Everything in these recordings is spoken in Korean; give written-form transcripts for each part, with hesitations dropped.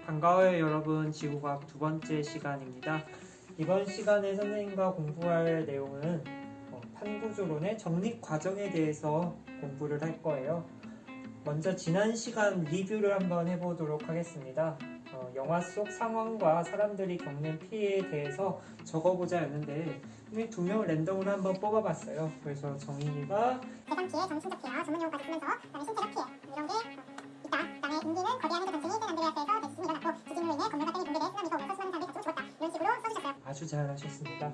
반가워요 여러분. 지구과학 두 번째 시간입니다. 이번 시간에 선생님과 공부할 내용은 판구조론의 정립 과정에 대해서 공부를 할 거예요. 먼저 지난 시간 리뷰를 한번 해보도록 하겠습니다. 영화 속 상황과 사람들이 겪는 피해에 대해서 적어보자 였는데 이 두 명을 랜덤으로 한번 뽑아봤어요. 그래서 정인이가 대상 피해, 정신적 피해와 전문 용어까지 쓰면서 그다음에 신체적 피해 이런 게 있다. 그다음에 인기는 거대한 해저 전쟁이 샌안드레아스에서 대지진이 일어났고 지진으로 인해 건물과 댐이 붕괴돼 쓰나미가 오면서 수많은 사람들이 다치고 죽었다. 이런 식으로 써주셨어요. 아주 잘하셨습니다.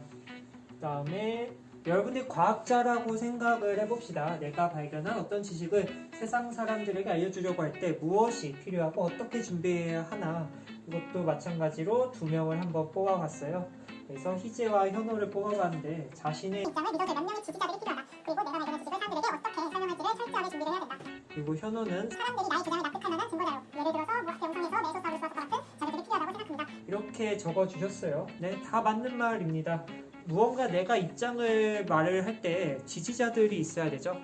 그 다음에 여러분들이 과학자라고 생각을 해봅시다. 내가 발견한 어떤 지식을 세상 사람들에게 알려주려고 할 때 무엇이 필요하고 어떻게 준비해야 하나, 이것도 마찬가지로 두 명을 한번 뽑아봤어요. 그래서 희재와 현호를 뽑아봤는데 자신의 입장을 믿어줄 몇 명의 지지자들이 필요하다. 그리고 내가 발견한 지식을 사람들에게 어떻게 설명할지를 철저하게 준비를 해야 된다. 그리고 현호는 사람들이 나의 주장을 납득할 만한 증거자료, 예를 들어서 뭐 영상에서 메소사우루스와 같은 자료들이 필요하다고 생각합니다. 이렇게 적어주셨어요. 네, 다 맞는 말입니다. 무언가 내가 입장을 말을 할 때 지지자들이 있어야 되죠.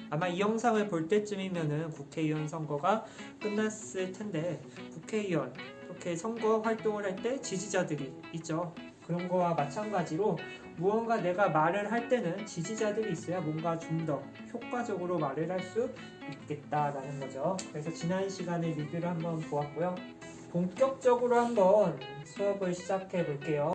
아마 이 영상을 볼 때쯤이면은 국회의원 선거가 끝났을 텐데 국회의원 이렇게 선거 활동을 할 때 지지자들이 있죠. 그런 거와 마찬가지로 무언가 내가 말을 할 때는 지지자들이 있어야 뭔가 좀 더 효과적으로 말을 할 수 있겠다라는 거죠. 그래서 지난 시간에 리뷰를 한번 보았고요. 본격적으로 한번 수업을 시작해 볼게요.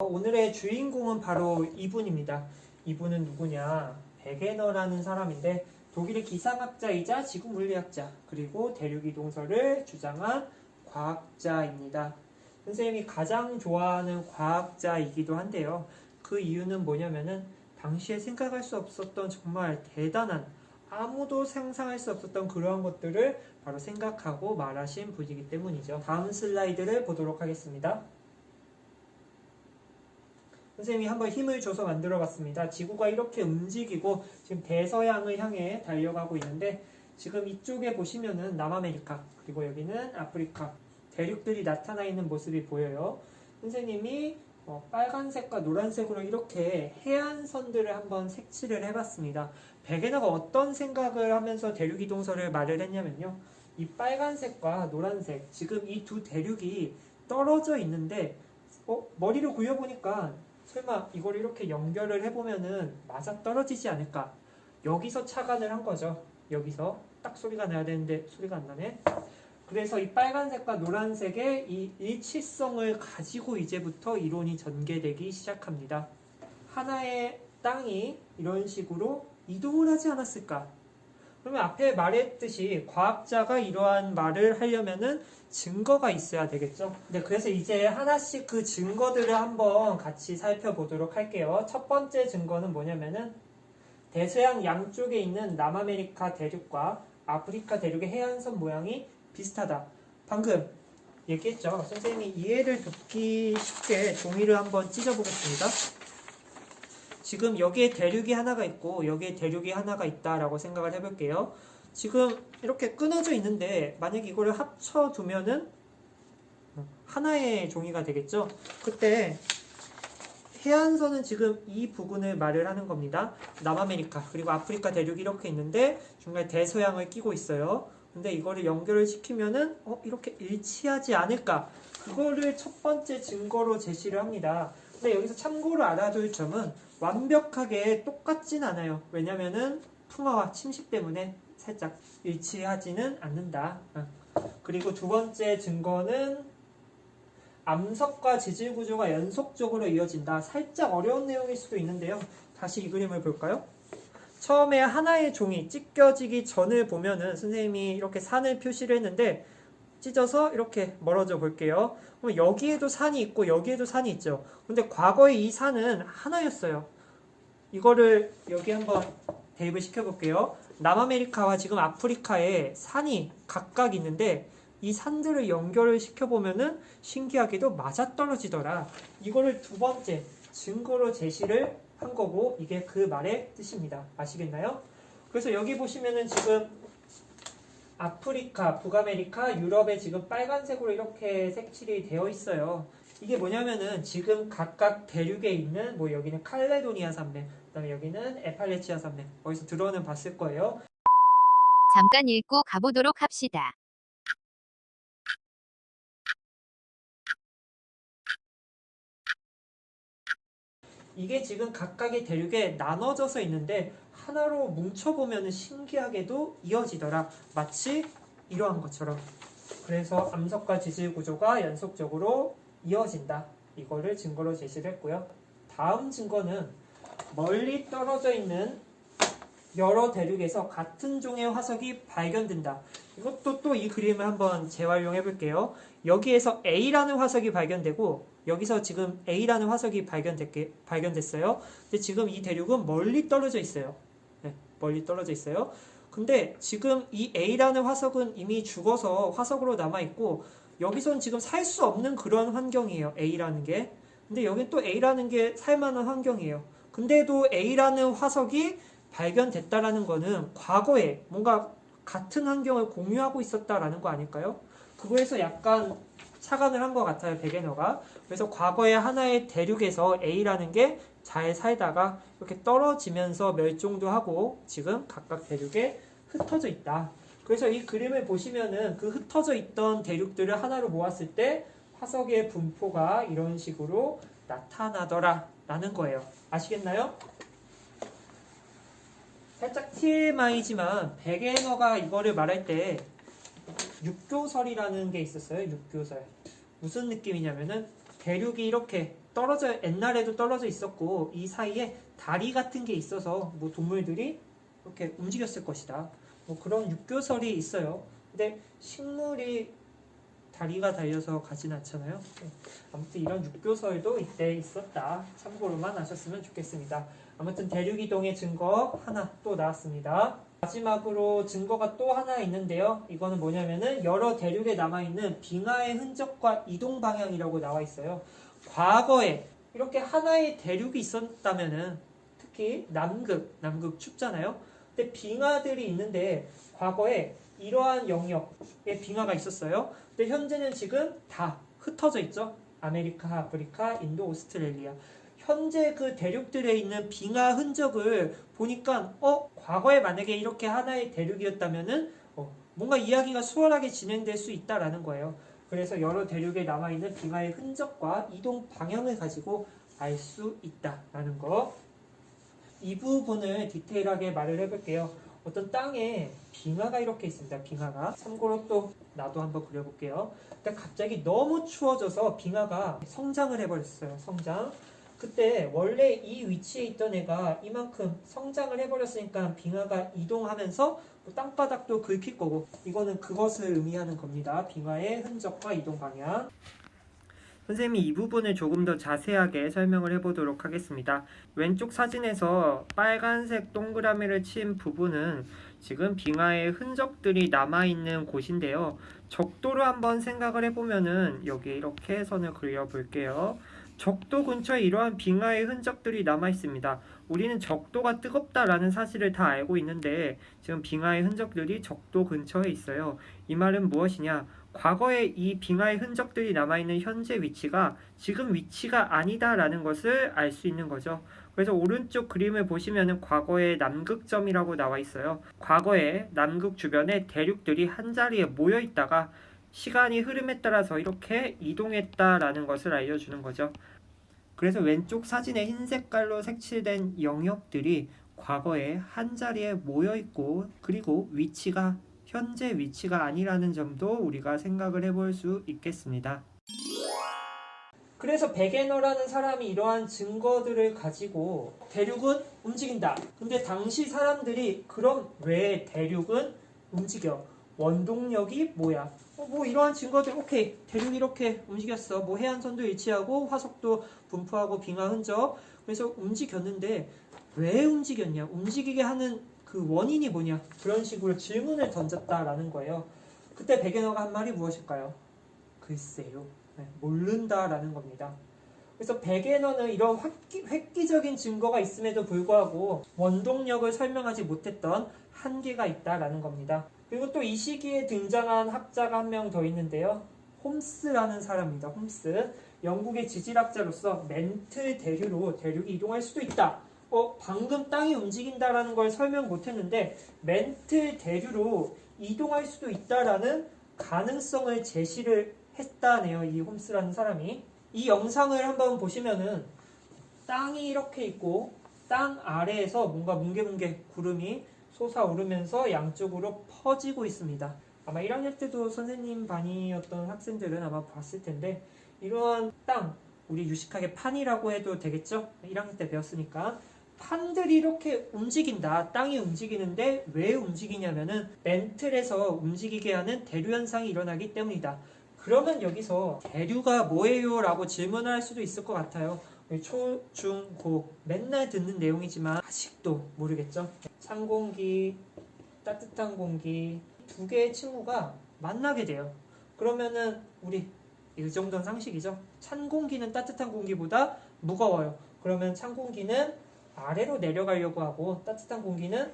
오늘의 주인공은 바로 이분입니다. 이분은 누구냐? 베게너라는 사람인데 독일의 기상학자이자 지구물리학자 그리고 대륙이동설을 주장한 과학자입니다. 선생님이 가장 좋아하는 과학자이기도 한데요. 그 이유는 뭐냐면은 당시에 생각할 수 없었던 정말 대단한 아무도 상상할 수 없었던 그러한 것들을 바로 생각하고 말하신 분이기 때문이죠. 다음 슬라이드를 보도록 하겠습니다. 선생님이 한번 힘을 줘서 만들어 봤습니다. 지구가 이렇게 움직이고 지금 대서양을 향해 달려가고 있는데 지금 이쪽에 보시면은 남아메리카 그리고 여기는 아프리카 대륙들이 나타나 있는 모습이 보여요. 선생님이 빨간색과 노란색으로 이렇게 해안선들을 한번 색칠을 해봤습니다. 베게너가 어떤 생각을 하면서 대륙이동설을 말을 했냐면요. 이 빨간색과 노란색 지금 이 두 대륙이 떨어져 있는데 머리를 굴려보니까 설마 이걸 이렇게 연결을 해보면은 맞아 떨어지지 않을까? 여기서 착안을 한 거죠. 여기서 딱 소리가 나야 되는데 소리가 안 나네. 그래서 이 빨간색과 노란색의 이 일치성을 가지고 이제부터 이론이 전개되기 시작합니다. 하나의 땅이 이런 식으로 이동을 하지 않았을까? 그러면 앞에 말했듯이 과학자가 이러한 말을 하려면은 증거가 있어야 되겠죠. 네, 그래서 이제 하나씩 그 증거들을 한번 같이 살펴보도록 할게요. 첫 번째 증거는 뭐냐면은 대서양 양쪽에 있는 남아메리카 대륙과 아프리카 대륙의 해안선 모양이 비슷하다. 방금 얘기했죠. 선생님이 이해를 돕기 쉽게 종이를 한번 찢어보겠습니다. 지금 여기에 대륙이 하나가 있고 여기에 대륙이 하나가 있다라고 생각을 해볼게요. 지금 이렇게 끊어져 있는데 만약에 이거를 합쳐두면은 하나의 종이가 되겠죠. 그때 해안선은 지금 이 부분을 말을 하는 겁니다. 남아메리카 그리고 아프리카 대륙이 이렇게 있는데 중간에 대서양을 끼고 있어요. 근데 이거를 연결을 시키면은 이렇게 일치하지 않을까? 그거를 첫 번째 증거로 제시를 합니다. 근데 여기서 참고로 알아둘 점은 완벽하게 똑같진 않아요. 왜냐면은 풍화와 침식 때문에 살짝 일치하지는 않는다. 그리고 두 번째 증거는 암석과 지질 구조가 연속적으로 이어진다. 살짝 어려운 내용일 수도 있는데요. 다시 이 그림을 볼까요? 처음에 하나의 종이 찢겨지기 전을 보면은 선생님이 이렇게 산을 표시를 했는데 찢어서 이렇게 멀어져 볼게요. 그럼 여기에도 산이 있고 여기에도 산이 있죠. 근데 과거에 이 산은 하나였어요. 이거를 여기 한번 대입을 시켜볼게요. 남아메리카와 지금 아프리카에 산이 각각 있는데 이 산들을 연결을 시켜보면은 신기하게도 맞아떨어지더라. 이거를 두 번째 증거로 제시를 한 거고 이게 그 말의 뜻입니다. 아시겠나요? 그래서 여기 보시면은 지금 아프리카, 북아메리카, 유럽에 지금 빨간색으로 이렇게 색칠이 되어 있어요. 이게 뭐냐면은 지금 각각 대륙에 있는 여기는 칼레도니아 산맥, 그다음에 여기는 에팔레치아 산맥 어디서 들어는 봤을 거예요. 잠깐 읽고 가보도록 합시다. 이게 지금 각각의 대륙에 나눠져서 있는데 하나로 뭉쳐보면 신기하게도 이어지더라. 마치 이러한 것처럼. 그래서 암석과 지질 구조가 연속적으로 이어진다. 이거를 증거로 제시를 했고요. 다음 증거는 멀리 떨어져 있는 여러 대륙에서 같은 종의 화석이 발견된다. 이것도 또 이 그림을 한번 재활용해 볼게요. 여기에서 A라는 화석이 발견되고 여기서 지금 A라는 화석이 발견됐어요. 근데 지금 이 대륙은 멀리 떨어져 있어요. 네, 멀리 떨어져 있어요. 근데 지금 이 A라는 화석은 이미 죽어서 화석으로 남아있고 여기선 지금 살 수 없는 그런 환경이에요. A라는 게. 근데 여긴 또 A라는 게 살만한 환경이에요. 근데도 A라는 화석이 발견됐다라는 거는 과거에 뭔가 같은 환경을 공유하고 있었다라는 거 아닐까요? 그거에서 약간 착안을 한 것 같아요, 베게너가. 그래서 과거에 하나의 대륙에서 A라는 게 잘 살다가 이렇게 떨어지면서 멸종도 하고 지금 각각 대륙에 흩어져 있다. 그래서 이 그림을 보시면은 그 흩어져 있던 대륙들을 하나로 모았을 때 화석의 분포가 이런 식으로 나타나더라 라는 거예요. 아시겠나요? 살짝 TMI지만 베게너가 이거를 말할 때 육교설이라는 게 있었어요. 육교설. 무슨 느낌이냐면은 대륙이 이렇게 옛날에도 떨어져 있었고 이 사이에 다리 같은 게 있어서 뭐 동물들이 이렇게 움직였을 것이다. 뭐 그런 육교설이 있어요. 근데 식물이 다리가 달려서 가진 않잖아요. 아무튼 이런 육교설도 이때 있었다. 참고로만 하셨으면 좋겠습니다. 아무튼 대륙 이동의 증거 하나 또 나왔습니다. 마지막으로 증거가 또 하나 있는데요. 이거는 뭐냐면은 여러 대륙에 남아있는 빙하의 흔적과 이동 방향이라고 나와 있어요. 과거에 이렇게 하나의 대륙이 있었다면은 특히 남극 춥잖아요. 근데 빙하들이 있는데 과거에 이러한 영역에 빙하가 있었어요. 근데 현재는 지금 다 흩어져 있죠. 아메리카, 아프리카, 인도, 오스트레일리아. 현재 그 대륙들에 있는 빙하 흔적을 보니까 과거에 만약에 이렇게 하나의 대륙이었다면은 뭔가 이야기가 수월하게 진행될 수 있다라는 거예요. 그래서 여러 대륙에 남아있는 빙하의 흔적과 이동 방향을 가지고 알 수 있다라는 거. 이 부분을 디테일하게 말을 해볼게요. 어떤 땅에 빙하가 이렇게 있습니다. 빙하가. 참고로 또 나도 한번 그려볼게요. 근데 갑자기 너무 추워져서 빙하가 성장을 해버렸어요. 성장. 그때 원래 이 위치에 있던 애가 이만큼 성장을 해버렸으니까 빙하가 이동하면서 땅바닥도 긁힐 거고 이거는 그것을 의미하는 겁니다. 빙하의 흔적과 이동 방향. 선생님이 이 부분을 조금 더 자세하게 설명을 해보도록 하겠습니다. 왼쪽 사진에서 빨간색 동그라미를 친 부분은 지금 빙하의 흔적들이 남아있는 곳인데요. 적도를 한번 생각을 해보면은 여기 이렇게 선을 그려볼게요. 적도 근처에 이러한 빙하의 흔적들이 남아있습니다. 우리는 적도가 뜨겁다라는 사실을 다 알고 있는데 지금 빙하의 흔적들이 적도 근처에 있어요. 이 말은 무엇이냐? 과거에 이 빙하의 흔적들이 남아있는 현재 위치가 지금 위치가 아니다라는 것을 알 수 있는 거죠. 그래서 오른쪽 그림을 보시면 과거의 남극점이라고 나와 있어요. 과거에 남극 주변에 대륙들이 한자리에 모여 있다가 시간이 흐름에 따라서 이렇게 이동했다라는 것을 알려주는 거죠. 그래서 왼쪽 사진에 흰 색깔로 색칠된 영역들이 과거에 한자리에 모여 있고 그리고 위치가 현재 위치가 아니라는 점도 우리가 생각을 해볼 수 있겠습니다. 그래서 베게너라는 사람이 이러한 증거들을 가지고 대륙은 움직인다. 근데 당시 사람들이 그럼 왜 대륙은 움직여? 원동력이 뭐야? 뭐 이러한 증거들 오케이 대륙이 이렇게 움직였어. 뭐 해안선도 일치하고 화석도 분포하고 빙하 흔적. 그래서 움직였는데 왜 움직였냐? 움직이게 하는 그 원인이 뭐냐? 그런 식으로 질문을 던졌다라는 거예요. 그때 베게너가 한 말이 무엇일까요? 글쎄요. 모른다라는 겁니다. 그래서 베게너는 이런 획기적인 증거가 있음에도 불구하고 원동력을 설명하지 못했던 한계가 있다라는 겁니다. 그리고 또 이 시기에 등장한 학자가 한 명 더 있는데요. 홈스라는 사람입니다. 홈스. 영국의 지질학자로서 멘틀 대류로 대륙이 이동할 수도 있다 방금 땅이 움직인다라는 걸 설명 못했는데 멘틀 대류로 이동할 수도 있다라는 가능성을 제시를 했다네요. 이 홈스라는 사람이. 이 영상을 한번 보시면은 땅이 이렇게 있고 땅 아래에서 뭔가 뭉게뭉게 구름이 솟아오르면서 양쪽으로 퍼지고 있습니다. 아마 1학년 때도 선생님 반이었던 학생들은 아마 봤을 텐데 이러한 땅, 우리 유식하게 판이라고 해도 되겠죠? 1학년 때 배웠으니까 판들이 이렇게 움직인다. 땅이 움직이는데 왜 움직이냐면은 멘틀에서 움직이게 하는 대류 현상이 일어나기 때문이다. 그러면 여기서 대류가 뭐예요? 라고 질문을 할 수도 있을 것 같아요. 초, 중, 고 맨날 듣는 내용이지만 아직도 모르겠죠? 찬 공기, 따뜻한 공기 두 개의 층구가 만나게 돼요. 그러면은 우리 이 정도는 상식이죠? 찬 공기는 따뜻한 공기보다 무거워요. 그러면 찬 공기는 아래로 내려가려고 하고 따뜻한 공기는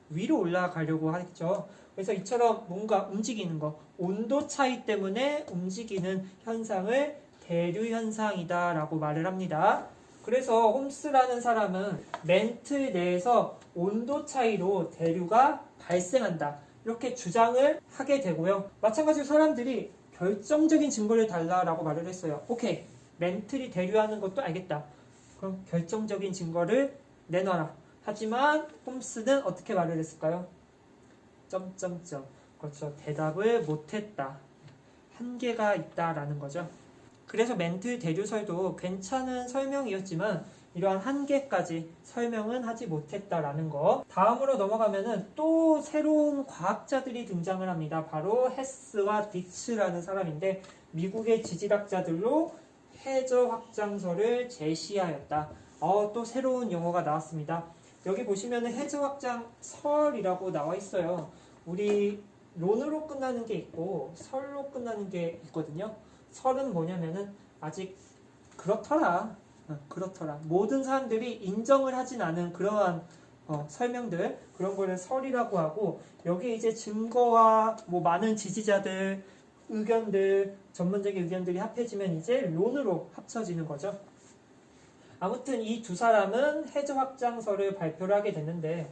위로 올라가려고 하겠죠. 그래서 이처럼 뭔가 움직이는 거, 온도 차이 때문에 움직이는 현상을 대류 현상이다 라고 말을 합니다. 그래서 홈스라는 사람은 멘틀 내에서 온도 차이로 대류가 발생한다. 이렇게 주장을 하게 되고요. 마찬가지로 사람들이 결정적인 증거를 달라라고 말을 했어요. 오케이, 멘틀이 대류하는 것도 알겠다. 그럼 결정적인 증거를 내놔라. 하지만 홈스는 어떻게 말을 했을까요? 점점점. 그렇죠. 대답을 못했다. 한계가 있다라는 거죠. 그래서 멘틀 대류설도 괜찮은 설명이었지만 이러한 한계까지 설명은 하지 못했다라는 거. 다음으로 넘어가면은 또 새로운 과학자들이 등장을 합니다. 바로 헤스와 디츠라는 사람인데 미국의 지질학자들로 해저 확장설을 제시하였다. 또 새로운 용어가 나왔습니다. 여기 보시면은 해저 확장설이라고 나와 있어요. 우리 론으로 끝나는 게 있고 설로 끝나는 게 있거든요. 설은 뭐냐면은 아직 그렇더라. 모든 사람들이 인정을 하진 않은 그러한 설명들, 그런 거를 설이라고 하고, 여기 이제 증거와 뭐 많은 지지자들 의견들, 전문적인 의견들이 합해지면 이제 론으로 합쳐지는 거죠. 아무튼 이 두 사람은 해저 확장설을 발표를 하게 됐는데,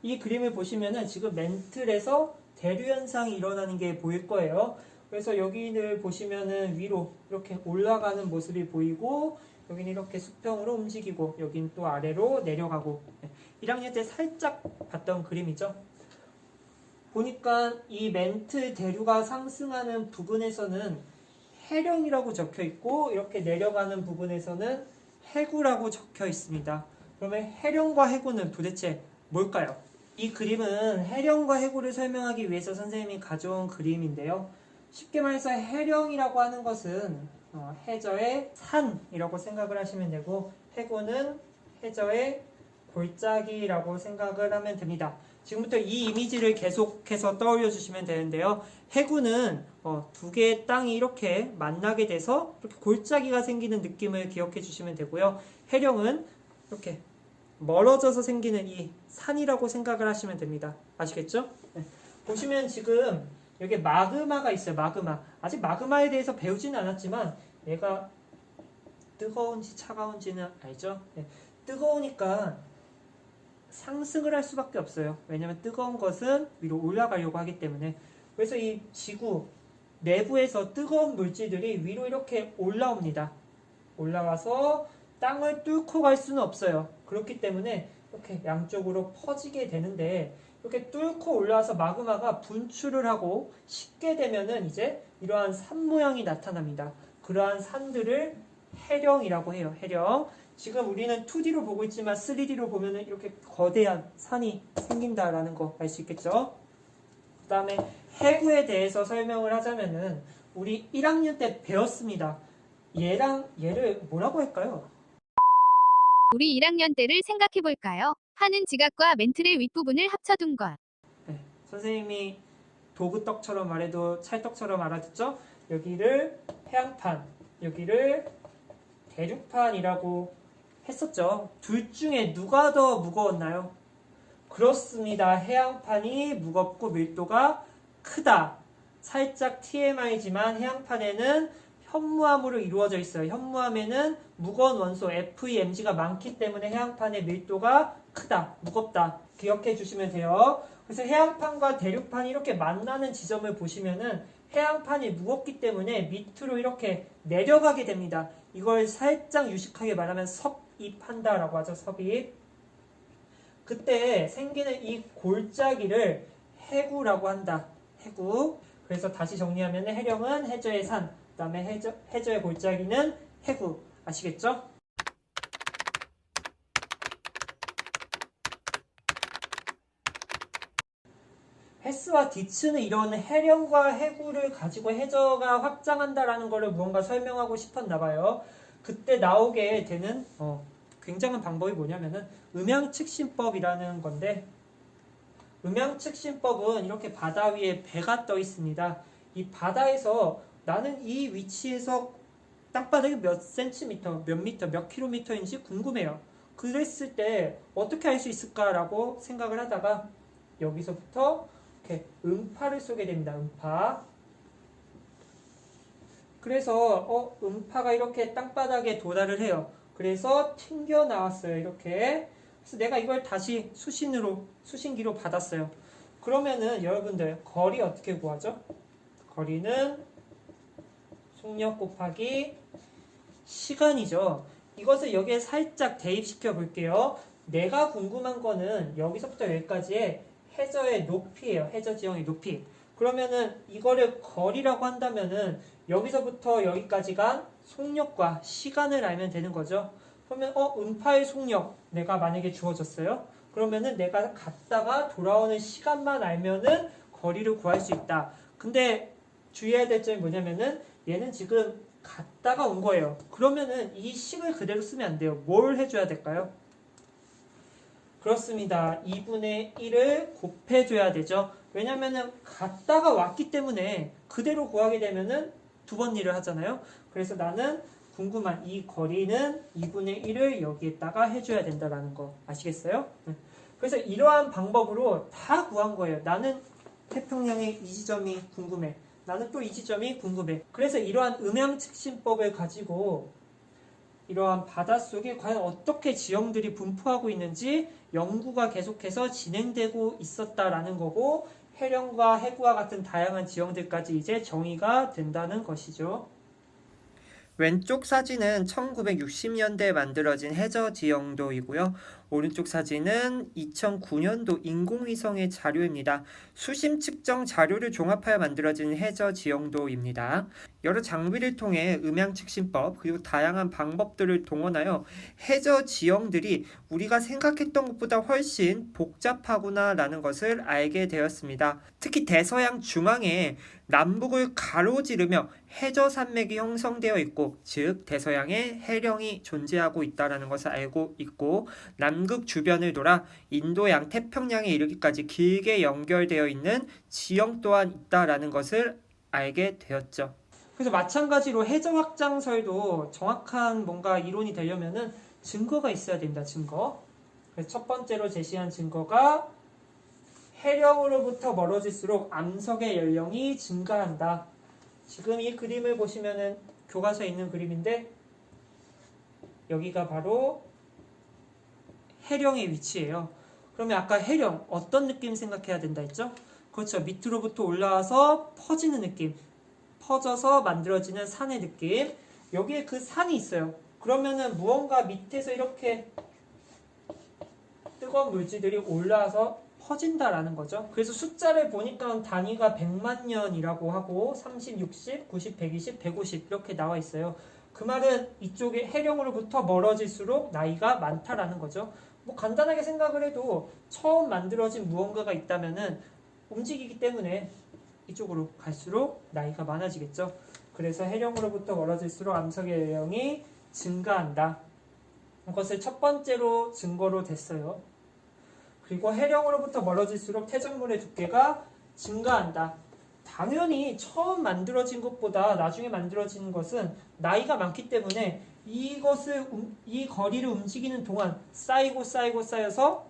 이 그림을 보시면은 지금 멘틀에서 대류 현상이 일어나는 게 보일 거예요. 그래서 여기를 보시면은 위로 이렇게 올라가는 모습이 보이고, 여기는 이렇게 수평으로 움직이고, 여긴 또 아래로 내려가고. 1학년 때 살짝 봤던 그림이죠. 보니까 이 멘틀 대류가 상승하는 부분에서는 해령이라고 적혀 있고, 이렇게 내려가는 부분에서는 해구라고 적혀 있습니다. 그러면 해령과 해구는 도대체 뭘까요? 이 그림은 해령과 해구를 설명하기 위해서 선생님이 가져온 그림인데요. 쉽게 말해서 해령이라고 하는 것은 해저의 산이라고 생각을 하시면 되고, 해구는 해저의 골짜기라고 생각을 하면 됩니다. 지금부터 이 이미지를 계속해서 떠올려 주시면 되는데요. 해구는 두 개의 땅이 이렇게 만나게 돼서 이렇게 골짜기가 생기는 느낌을 기억해 주시면 되고요. 해령은 이렇게 멀어져서 생기는 이 산이라고 생각을 하시면 됩니다. 아시겠죠? 네. 보시면 지금 여기 마그마가 있어요. 마그마. 아직 마그마에 대해서 배우지는 않았지만 얘가 뜨거운지 차가운지는 알죠? 네. 뜨거우니까 상승을 할 수밖에 없어요. 왜냐하면 뜨거운 것은 위로 올라가려고 하기 때문에. 그래서 이 지구 내부에서 뜨거운 물질들이 위로 이렇게 올라옵니다. 올라와서 땅을 뚫고 갈 수는 없어요. 그렇기 때문에 이렇게 양쪽으로 퍼지게 되는데, 이렇게 뚫고 올라와서 마그마가 분출을 하고 식게 되면은 이제 이러한 산 모양이 나타납니다. 그러한 산들을 해령이라고 해요. 해령. 지금 우리는 2D로 보고 있지만 3D로 보면은 이렇게 거대한 산이 생긴다라는 거 알 수 있겠죠? 그 다음에 해구에 대해서 설명을 하자면은 우리 1학년 때 배웠습니다. 얘를 뭐라고 할까요? 우리 1학년 때를 생각해 볼까요? 판은 지각과 멘틀의 윗부분을 합쳐둔 것. 네, 선생님이 도그떡처럼 말해도 찰떡처럼 알아듣죠? 여기를 해양판, 여기를 대륙판이라고 했었죠. 둘 중에 누가 더 무거웠나요? 그렇습니다. 해양판이 무겁고 밀도가 크다. 살짝 TMI지만 해양판에는 현무암으로 이루어져 있어요. 현무암에는 무거운 원소 FeMg가 많기 때문에 해양판의 밀도가 크다, 무겁다. 기억해 주시면 돼요. 그래서 해양판과 대륙판이 이렇게 만나는 지점을 보시면은 해양판이 무겁기 때문에 밑으로 이렇게 내려가게 됩니다. 이걸 살짝 유식하게 말하면 섭입한다라고 하죠. 섭입. 그때 생기는 이 골짜기를 해구라고 한다. 해구. 그래서 다시 정리하면 해령은 해저의 산, 그 다음에 해저의 골짜기는 해구. 아시겠죠? 헤스와 디츠는 이런 해령과 해구를 가지고 해저가 확장한다라는 것을 무언가 설명하고 싶었나 봐요. 그때 나오게 되는 굉장한 방법이 뭐냐면은 음양측신법이라는 건데, 음양측신법은 이렇게 바다 위에 배가 떠 있습니다. 이 바다에서 나는 이 위치에서 땅바닥이 몇 센티미터, 몇 미터, 몇 킬로미터인지 궁금해요. 그랬을 때 어떻게 알 수 있을까라고 생각을 하다가 여기서부터 이렇게 음파를 쏘게 됩니다. 음파. 그래서 음파가 이렇게 땅바닥에 도달을 해요. 그래서 튕겨 나왔어요. 이렇게. 그래서 내가 이걸 다시 수신기로 받았어요. 그러면은 여러분들 거리 어떻게 구하죠? 거리는 속력 곱하기 시간이죠. 이것을 여기에 살짝 대입시켜 볼게요. 내가 궁금한 거는 여기서부터 여기까지의 해저의 높이예요. 해저 지형의 높이. 그러면은 이거를 거리라고 한다면은 여기서부터 여기까지가 속력과 시간을 알면 되는 거죠. 그러면 음파의 속력 내가 만약에 주어졌어요. 그러면은 내가 갔다가 돌아오는 시간만 알면은 거리를 구할 수 있다. 근데 주의해야 될 점이 뭐냐면은 얘는 지금 갔다가 온 거예요. 그러면은 이 식을 그대로 쓰면 안 돼요. 뭘 해줘야 될까요? 그렇습니다. 2분의 1을 곱해줘야 되죠. 왜냐면은 갔다가 왔기 때문에 그대로 구하게 되면은 두 번 일을 하잖아요. 그래서 나는 궁금한 이 거리는 2분의 1을 여기에다가 해줘야 된다라는 거 아시겠어요? 그래서 이러한 방법으로 다 구한 거예요. 나는 태평양의 이 지점이 궁금해. 나는 또 이 지점이 궁금해. 그래서 이러한 음양측신법을 가지고 이러한 바닷속에 과연 어떻게 지형들이 분포하고 있는지 연구가 계속해서 진행되고 있었다라는 거고, 해령과 해구와 같은 다양한 지형들까지 이제 정의가 된다는 것이죠. 왼쪽 사진은 1960년대에 만들어진 해저 지형도이고요. 오른쪽 사진은 2009년도 인공위성의 자료입니다. 수심 측정 자료를 종합하여 만들어진 해저 지형도입니다. 여러 장비를 통해 음양측신법 그리고 다양한 방법들을 동원하여 해저 지형들이 우리가 생각했던 것보다 훨씬 복잡하구나 라는 것을 알게 되었습니다. 특히 대서양 중앙에 남북을 가로지르며 해저 산맥이 형성되어 있고, 즉 대서양에 해령이 존재하고 있다는 것을 알고 있고, 남극 주변을 돌아 인도 양태평양에 이르기까지 길게 연결되어 있는 지형 또한 있다라는 것을 알게 되었죠. 그래서 마찬가지로 해저 확장설도 정확한 뭔가 이론이 되려면은 증거가 있어야 됩니다. 증거. 그래서 첫 번째로 제시한 증거가 해령으로부터 멀어질수록 암석의 연령이 증가한다. 지금 이 그림을 보시면은 교과서에 있는 그림인데, 여기가 바로 해령의 위치예요. 그러면 아까 해령 어떤 느낌 생각해야 된다 했죠? 그렇죠. 밑으로부터 올라와서 퍼지는 느낌, 퍼져서 만들어지는 산의 느낌. 여기에 그 산이 있어요. 그러면은 무언가 밑에서 이렇게 뜨거운 물질들이 올라와서 퍼진다라는 거죠. 그래서 숫자를 보니까 단위가 100만 년이라고 하고 30, 60, 90, 120, 150 이렇게 나와 있어요. 그 말은 이쪽에 해령으로부터 멀어질수록 나이가 많다라는 거죠. 뭐 간단하게 생각을 해도 처음 만들어진 무언가가 있다면은 움직이기 때문에 이쪽으로 갈수록 나이가 많아지겠죠. 그래서 해령으로부터 멀어질수록 암석의 연령이 증가한다. 그것을 첫 번째로 증거로 댔어요. 그리고 해령으로부터 멀어질수록 태적물의 두께가 증가한다. 당연히 처음 만들어진 것보다 나중에 만들어지는 것은 나이가 많기 때문에 이 거리를 움직이는 동안 쌓여서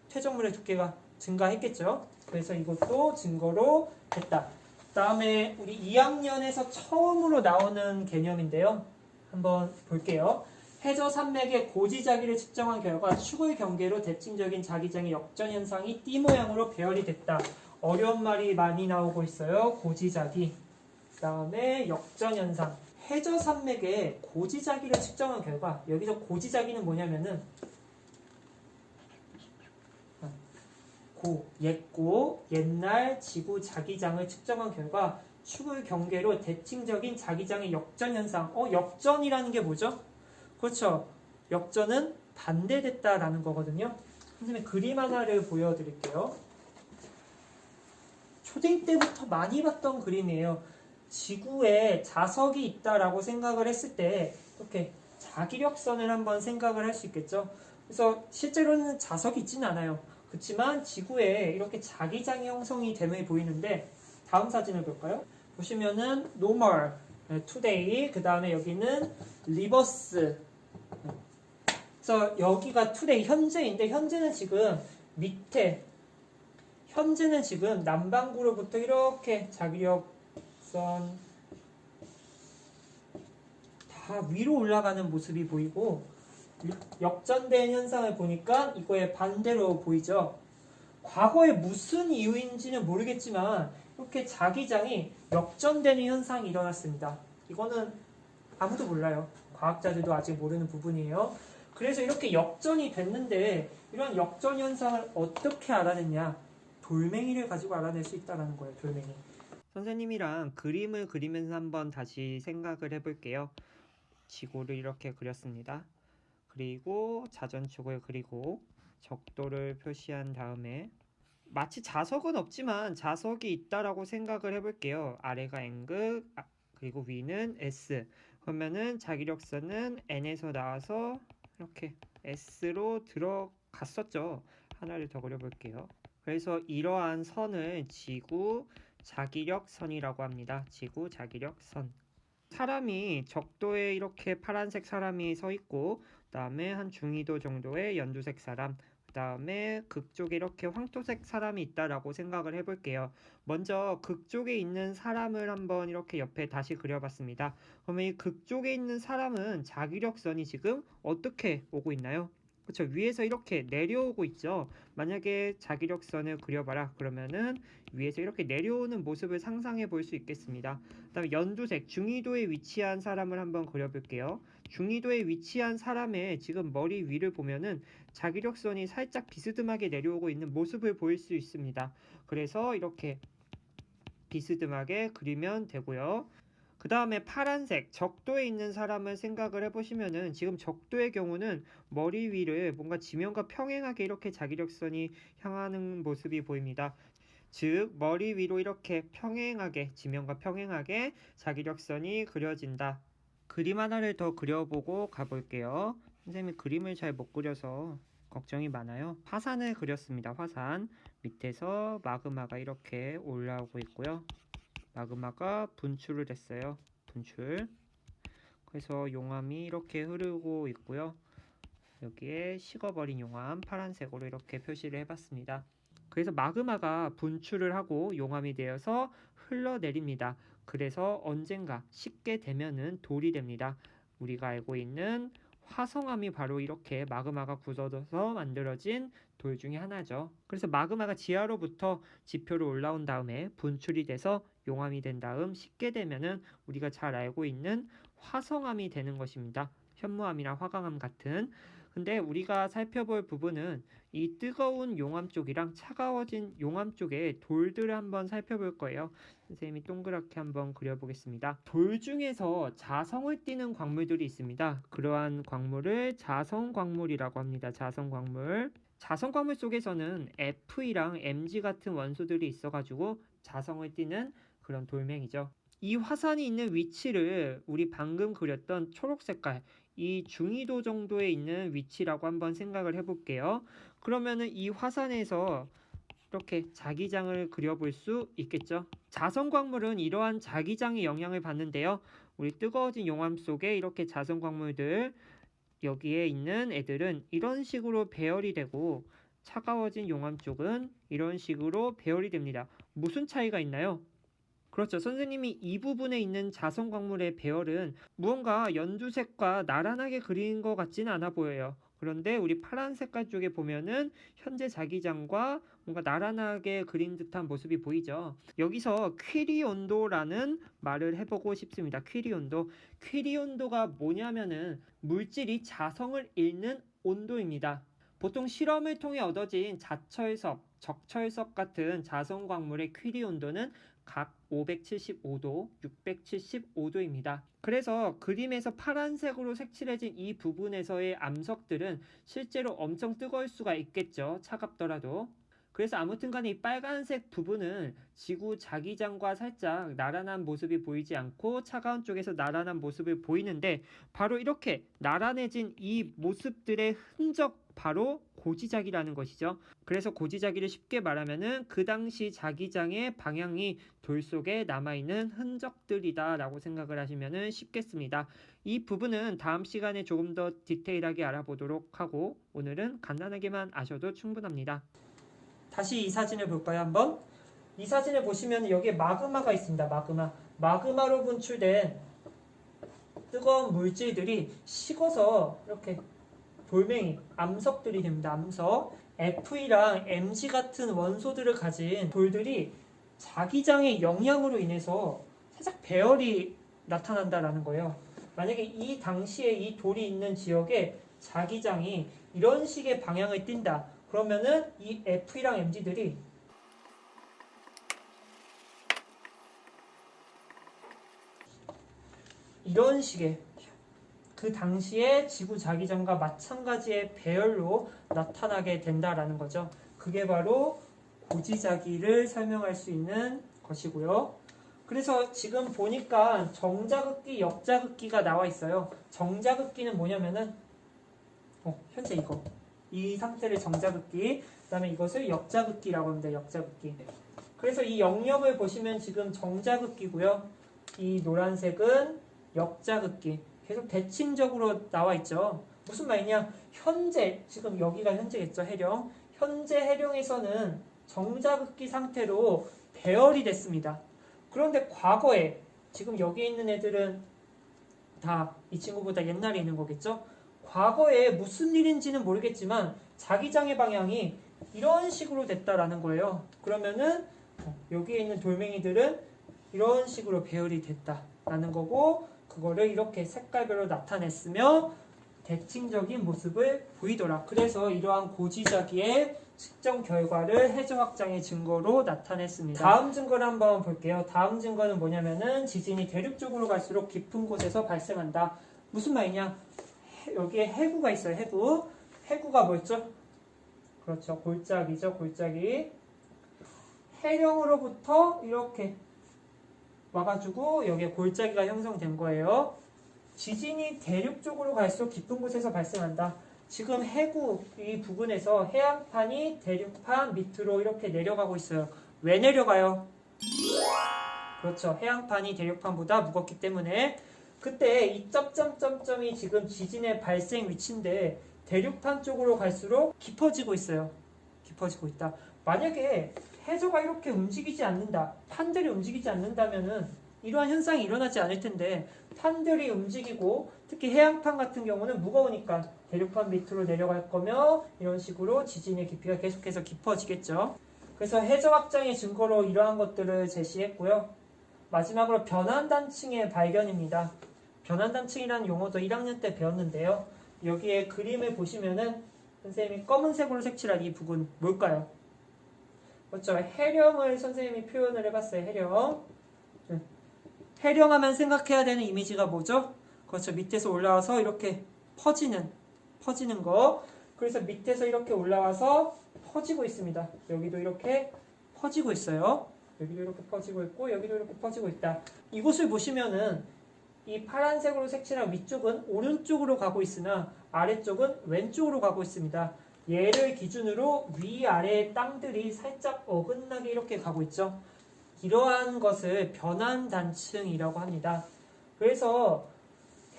퇴적물의 두께가 증가했겠죠. 그래서 이것도 증거로 됐다. 다음에 우리 2학년에서 처음으로 나오는 개념인데요. 한번 볼게요. 해저 산맥의 고지자기를 측정한 결과 축의 경계로 대칭적인 자기장의 역전 현상이 띠 모양으로 배열이 됐다. 어려운 말이 많이 나오고 있어요. 고지자기. 그 다음에 역전 현상. 해저 산맥의 고지자기를 측정한 결과, 여기서 고지자기는 뭐냐면은 옛날 지구 자기장을 측정한 결과 축의 경계로 대칭적인 자기장의 역전 현상. 역전이라는 게 뭐죠? 그렇죠. 역전은 반대됐다라는 거거든요. 선생님 그림 하나를 보여드릴게요. 초딩 때부터 많이 봤던 그림이에요. 지구에 자석이 있다라고 생각을 했을 때 이렇게 자기력선을 한번 생각을 할 수 있겠죠. 그래서 실제로는 자석이 있지는 않아요. 그렇지만 지구에 이렇게 자기장이 형성이 됨을 보이는데, 다음 사진을 볼까요? 보시면은 normal, today, 그 다음에 여기는 reverse. 그래서 여기가 today, 현재인데 현재는 지금 밑에, 현재는 지금 남반구로부터 이렇게 자기력선 다 위로 올라가는 모습이 보이고, 역전된 현상을 보니까 이거에 반대로 보이죠. 과거에 무슨 이유인지는 모르겠지만 이렇게 자기장이 역전되는 현상이 일어났습니다. 이거는 아무도 몰라요. 과학자들도 아직 모르는 부분이에요. 그래서 이렇게 역전이 됐는데 이런 역전 현상을 어떻게 알아냈냐? 돌멩이를 가지고 알아낼 수 있다는 거예요. 돌멩이. 선생님이랑 그림을 그리면서 한번 다시 생각을 해볼게요. 지구를 이렇게 그렸습니다. 그리고 자전축을 그리고 적도를 표시한 다음에 마치 자석은 없지만 자석이 있다라고 생각을 해볼게요. 아래가 N극, 그리고 위는 S. 그러면은 자기력선은 N에서 나와서 이렇게 S로 들어갔었죠. 하나를 더 그려볼게요. 그래서 이러한 선을 지구 자기력선이라고 합니다. 지구 자기력선. 사람이 적도에 이렇게 파란색 사람이 서 있고, 그 다음에 한 중위도 정도의 연두색 사람, 그 다음에 극쪽에 이렇게 황토색 사람이 있다라고 생각을 해볼게요. 먼저 극쪽에 있는 사람을 한번 이렇게 옆에 다시 그려봤습니다. 그러면 이 극쪽에 있는 사람은 자기력선이 지금 어떻게 오고 있나요? 그렇죠. 위에서 이렇게 내려오고 있죠. 만약에 자기력선을 그려봐라 그러면은 위에서 이렇게 내려오는 모습을 상상해 볼 수 있겠습니다. 그 다음에 연두색 중위도에 위치한 사람을 한번 그려볼게요. 중위도에 위치한 사람의 지금 머리 위를 보면은 자기력선이 살짝 비스듬하게 내려오고 있는 모습을 보일 수 있습니다. 그래서 이렇게 비스듬하게 그리면 되고요. 그 다음에 파란색 적도에 있는 사람을 생각을 해보시면은 지금 적도의 경우는 머리 위를 뭔가 지면과 평행하게 이렇게 자기력선이 향하는 모습이 보입니다. 즉 머리 위로 이렇게 평행하게, 지면과 평행하게 자기력선이 그려진다. 그림 하나를 더 그려보고 가볼게요. 선생님이 그림을 잘 못 그려서 걱정이 많아요. 화산을 그렸습니다. 화산 밑에서 마그마가 이렇게 올라오고 있고요. 마그마가 분출을 했어요. 분출. 그래서 용암이 이렇게 흐르고 있고요. 여기에 식어버린 용암 파란색으로 이렇게 표시를 해봤습니다. 그래서 마그마가 분출을 하고 용암이 되어서 흘러내립니다. 그래서 언젠가 식게 되면은 돌이 됩니다. 우리가 알고 있는 화성암이 바로 이렇게 마그마가 굳어져서 만들어진 돌 중에 하나죠. 그래서 마그마가 지하로부터 지표로 올라온 다음에 분출이 돼서 용암이 된 다음 식게 되면은 우리가 잘 알고 있는 화성암이 되는 것입니다. 현무암이나 화강암 같은. 근데 우리가 살펴볼 부분은 이 뜨거운 용암 쪽이랑 차가워진 용암 쪽의 돌들을 한번 살펴볼 거예요. 선생님이 동그랗게 한번 그려보겠습니다. 돌 중에서 자성을 띠는 광물들이 있습니다. 그러한 광물을 자성광물이라고 합니다. 자성광물. 자성광물 속에서는 Fe랑 Mg 같은 원소들이 있어가지고 자성을 띠는 그런 돌멩이죠. 이 화산이 있는 위치를 우리 방금 그렸던 초록 색깔, 이 중위도 정도에 있는 위치라고 한번 생각을 해볼게요. 그러면은 이 화산에서 이렇게 자기장을 그려볼 수 있겠죠. 자성광물은 이러한 자기장의 영향을 받는데요. 우리 뜨거워진 용암 속에 이렇게 자성광물들, 여기에 있는 애들은 이런 식으로 배열이 되고, 차가워진 용암 쪽은 이런 식으로 배열이 됩니다. 무슨 차이가 있나요? 그렇죠. 선생님이 이 부분에 있는 자성 광물의 배열은 무언가 연두색과 나란하게 그린 것 같지는 않아 보여요. 그런데 우리 파란 색깔 쪽에 보면은 현재 자기장과 뭔가 나란하게 그린 듯한 모습이 보이죠. 여기서 퀴리 온도라는 말을 해보고 싶습니다. 퀴리 온도. 퀴리 온도가 뭐냐면은 물질이 자성을 잃는 온도입니다. 보통 실험을 통해 얻어진 자철석, 적철석 같은 자성 광물의 퀴리 온도는 각 575도, 675도입니다. 그래서 그림에서 파란색으로 색칠해진 이 부분에서의 암석들은 실제로 엄청 뜨거울 수가 있겠죠. 차갑더라도. 그래서 아무튼 간에 이 빨간색 부분은 지구 자기장과 살짝 나란한 모습이 보이지 않고 차가운 쪽에서 나란한 모습을 보이는데 바로 이렇게 나란해진 이 모습들의 흔적 바로 고지자기라는 것이죠. 그래서 고지자기를 쉽게 말하면은 그 당시 자기장의 방향이 돌 속에 남아있는 흔적들이다 라고 생각을 하시면 쉽겠습니다. 이 부분은 다음 시간에 조금 더 디테일하게 알아보도록 하고 오늘은 간단하게만 아셔도 충분합니다. 다시 이 사진을 볼까요 한번? 이 사진을 보시면 여기에 마그마가 있습니다. 마그마로 분출된 뜨거운 물질들이 식어서 이렇게 돌멩이, 암석들이 됩니다. 암석. Fe랑 Mg 같은 원소들을 가진 돌들이 자기장의 영향으로 인해서 살짝 배열이 나타난다라는 거예요. 만약에 이 당시에 이 돌이 있는 지역에 자기장이 이런 식의 방향을 띈다. 그러면은 이 F랑 Mg들이 이런 식의 그 당시에 지구 자기장과 마찬가지의 배열로 나타나게 된다라는 거죠. 그게 바로 고지자기를 설명할 수 있는 것이고요. 그래서 지금 보니까 정자극기, 역자극기가 나와 있어요. 정자극기는 뭐냐면은 현재 이 상태를 정자극기, 그 다음에 이것을 역자극기라고 합니다. 역자극기. 그래서 이 영역을 보시면 지금 정자극기고요. 이 노란색은 역자극기. 계속 대칭적으로 나와 있죠. 무슨 말이냐? 현재, 지금 여기가 현재겠죠, 해령. 현재 해령에서는 정자극기 상태로 배열이 됐습니다. 그런데 과거에, 지금 여기 있는 애들은 다 이 친구보다 옛날에 있는 거겠죠? 과거에 무슨 일인지는 모르겠지만 자기장의 방향이 이런 식으로 됐다라는 거예요. 그러면은 여기에 있는 돌멩이들은 이런 식으로 배열이 됐다라는 거고 그거를 이렇게 색깔별로 나타냈으며 대칭적인 모습을 보이더라. 그래서 이러한 고지자기의 측정 결과를 해저확장의 증거로 나타냈습니다. 다음 증거를 한번 볼게요. 다음 증거는 뭐냐면은 지진이 대륙 쪽으로 갈수록 깊은 곳에서 발생한다. 무슨 말이냐? 여기에 해구가 있어요. 해구가 뭐였죠? 그렇죠. 골짜기죠. 골짜기. 해령으로부터 이렇게 와가지고 여기에 골짜기가 형성된 거예요. 지진이 대륙 쪽으로 갈수록 깊은 곳에서 발생한다. 지금 해구 이 부분에서 해안판이 대륙판 밑으로 이렇게 내려가고 있어요. 왜 내려가요? 그렇죠. 해안판이 대륙판보다 무겁기 때문에 그때 이 점점점점이 지금 지진의 발생 위치인데 대륙판 쪽으로 갈수록 깊어지고 있어요. 깊어지고 있다. 만약에 해저가 이렇게 움직이지 않는다. 판들이 움직이지 않는다면은 이러한 현상이 일어나지 않을 텐데 판들이 움직이고 특히 해안판 같은 경우는 무거우니까 대륙판 밑으로 내려갈 거며 이런 식으로 지진의 깊이가 계속해서 깊어지겠죠. 그래서 해저 확장의 증거로 이러한 것들을 제시했고요. 마지막으로 변환단층의 발견입니다. 변환단층이라는 용어도 1학년 때 배웠는데요. 여기에 그림을 보시면은 선생님이 검은색으로 색칠한 이 부분 뭘까요? 그렇죠. 해령을 선생님이 표현을 해봤어요. 해령. 해령하면 생각해야 되는 이미지가 뭐죠? 그렇죠. 밑에서 올라와서 이렇게 퍼지는 거. 그래서 밑에서 이렇게 올라와서 퍼지고 있습니다. 여기도 이렇게 퍼지고 있어요. 여기도 이렇게 퍼지고 있고 여기도 이렇게 퍼지고 있다. 이곳을 보시면은 이 파란색으로 색칠한 위쪽은 오른쪽으로 가고 있으나 아래쪽은 왼쪽으로 가고 있습니다. 얘를 기준으로 위아래의 땅들이 살짝 어긋나게 이렇게 가고 있죠. 이러한 것을 변환단층이라고 합니다. 그래서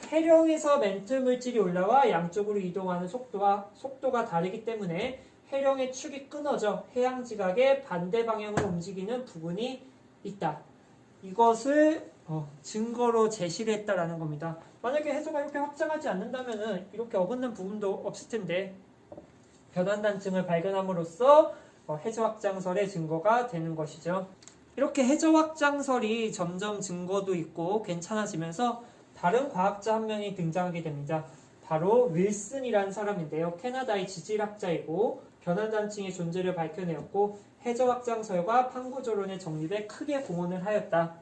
해령에서 멘트 물질이 올라와 양쪽으로 이동하는 속도가 다르기 때문에 해령의 축이 끊어져 해양 지각의 반대 방향으로 움직이는 부분이 있다. 이것을 증거로 제시를 했다라는 겁니다. 만약에 해저가 이렇게 확장하지 않는다면은 이렇게 어긋난 부분도 없을 텐데 변환단층을 발견함으로써 해저 확장설의 증거가 되는 것이죠. 이렇게 해저 확장설이 점점 증거도 있고 괜찮아지면서 다른 과학자 한 명이 등장하게 됩니다. 바로 윌슨이라는 사람인데요. 캐나다의 지질학자이고 변환단층의 존재를 밝혀내었고 해저 확장설과 판구조론의 정립에 크게 공헌을 하였다.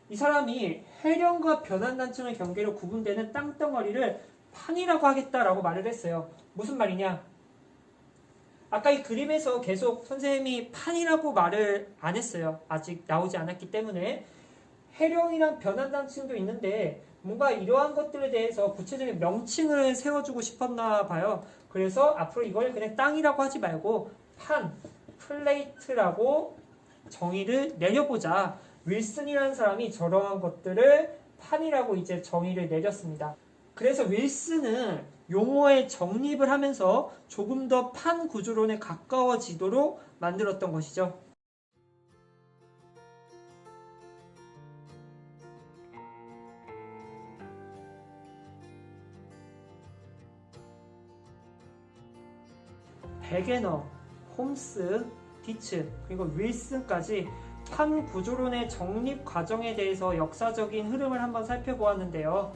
이 사람이 해령과 변환단층의 경계로 구분되는 땅덩어리를 판이라고 하겠다라고 말을 했어요. 무슨 말이냐? 아까 이 그림에서 계속 선생님이 판이라고 말을 안 했어요. 아직 나오지 않았기 때문에. 해령이랑 변환단층도 있는데 뭔가 이러한 것들에 대해서 구체적인 명칭을 세워주고 싶었나 봐요. 그래서 앞으로 이걸 그냥 땅이라고 하지 말고 판, 플레이트라고 정의를 내려보자. 윌슨이라는 사람이 저러한 것들을 판이라고 이제 정의를 내렸습니다. 그래서 윌슨은 용어의 정립을 하면서 조금 더 판 구조론에 가까워지도록 만들었던 것이죠. 베게너, 홈스, 디츠, 그리고 윌슨까지 판 구조론의 정립 과정에 대해서 역사적인 흐름을 한번 살펴보았는데요.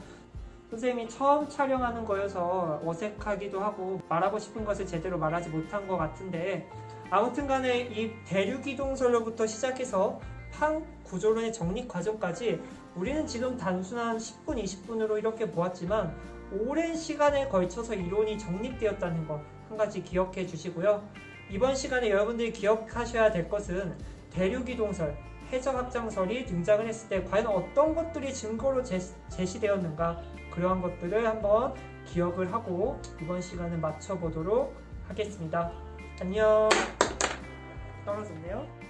선생님이 처음 촬영하는 거여서 어색하기도 하고 말하고 싶은 것을 제대로 말하지 못한 것 같은데 아무튼 간에 이 대륙이동설로부터 시작해서 판 구조론의 정립 과정까지 우리는 지금 단순한 10분, 20분으로 이렇게 보았지만 오랜 시간에 걸쳐서 이론이 정립되었다는 것 한 가지 기억해 주시고요. 이번 시간에 여러분들이 기억하셔야 될 것은 대륙이동설, 해저 확장설이 등장을 했을 때 과연 어떤 것들이 증거로 제시되었는가 그러한 것들을 한번 기억을 하고 이번 시간을 마쳐보도록 하겠습니다. 안녕. 떨어졌네요.